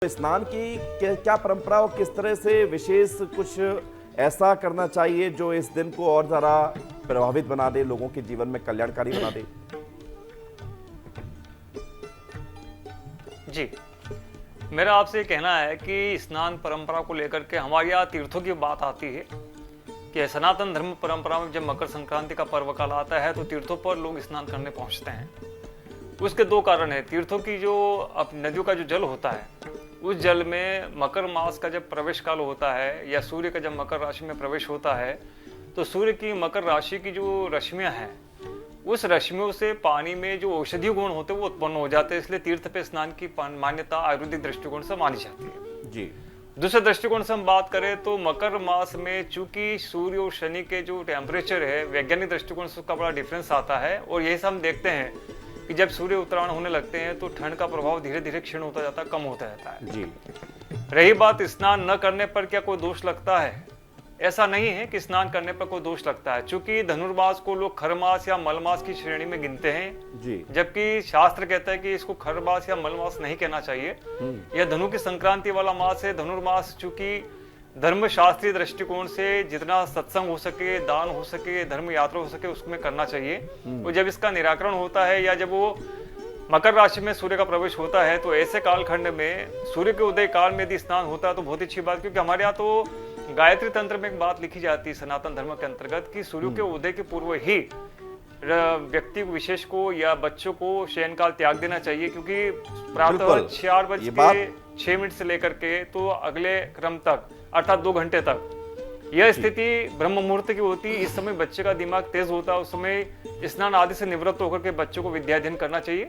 स्नान की क्या परंपरा और किस तरह से विशेष कुछ ऐसा करना चाहिए जो इस दिन को और ज्यादा प्रभावित बना दे, लोगों के जीवन में कल्याणकारी बना दे? जी, मेरा आपसे कहना है कि स्नान परंपरा को लेकर के हमारे यहाँ तीर्थों की बात आती है कि सनातन धर्म परंपरा में जब मकर संक्रांति का पर्व काल आता है तो तीर्थों पर लोग स्नान करने पहुंचते हैं। उसके दो कारण है। तीर्थों की जो नदियों का जो जल होता है, उस जल में मकर मास का जब प्रवेश काल होता है या सूर्य का जब मकर राशि में प्रवेश होता है तो सूर्य की मकर राशि की जो रश्मियां हैं, उस रश्मियों से पानी में जो औषधीय गुण होते हैं वो उत्पन्न हो जाते हैं। इसलिए तीर्थ पे स्नान की मान्यता आयुर्वेदिक दृष्टिकोण से मानी जाती है। जी। दूसरे दृष्टिकोण से हम बात करें तो मकर मास में चूंकि सूर्य और शनि के जो टेम्परेचर है, वैज्ञानिक दृष्टिकोण से उसका बड़ा डिफरेंस आता है और यही से हम देखते हैं कि जब सूर्य उत्तरायण होने लगते हैं तो ठंड का प्रभाव धीरे धीरे क्षीण होता जाता है, कम होता जाता है। जी। रही बात स्नान न करने पर क्या कोई दोष लगता है, ऐसा नहीं है कि स्नान करने पर कोई दोष लगता है। चूंकि धनुर्मास को लोग खरमास या मलमास की श्रेणी में गिनते हैं जी। जबकि शास्त्र कहता है कि इसको खरमास या मलमास नहीं कहना चाहिए। यह धनु की संक्रांति वाला मास है। धनुर्मास चूंकि धर्म शास्त्रीय दृष्टिकोण से जितना सत्संग हो सके, दान हो सके, धर्म यात्रा हो सके उसमें करना चाहिए। और जब इसका निराकरण होता है या जब वो मकर राशि में सूर्य का प्रवेश होता है तो ऐसे कालखंड में सूर्य के उदय काल में यदि स्नान होता है तो बहुत अच्छी बात, क्योंकि हमारे यहाँ तो गायत्री तंत्र में एक बात लिखी जाती है सनातन धर्म के अंतर्गत कि सूर्य के उदय के पूर्व ही व्यक्ति विशेष को या बच्चों को शयन काल त्याग देना चाहिए, क्योंकि प्रातः 6:06 से लेकर के तो अगले क्रम तक अर्थात 2 घंटे तक यह स्थिति ब्रह्म मुहूर्त की होती है। इस समय बच्चे का दिमाग तेज होता है, उस समय स्नान आदि से निवृत्त होकर के बच्चों को विद्या अध्ययन करना चाहिए।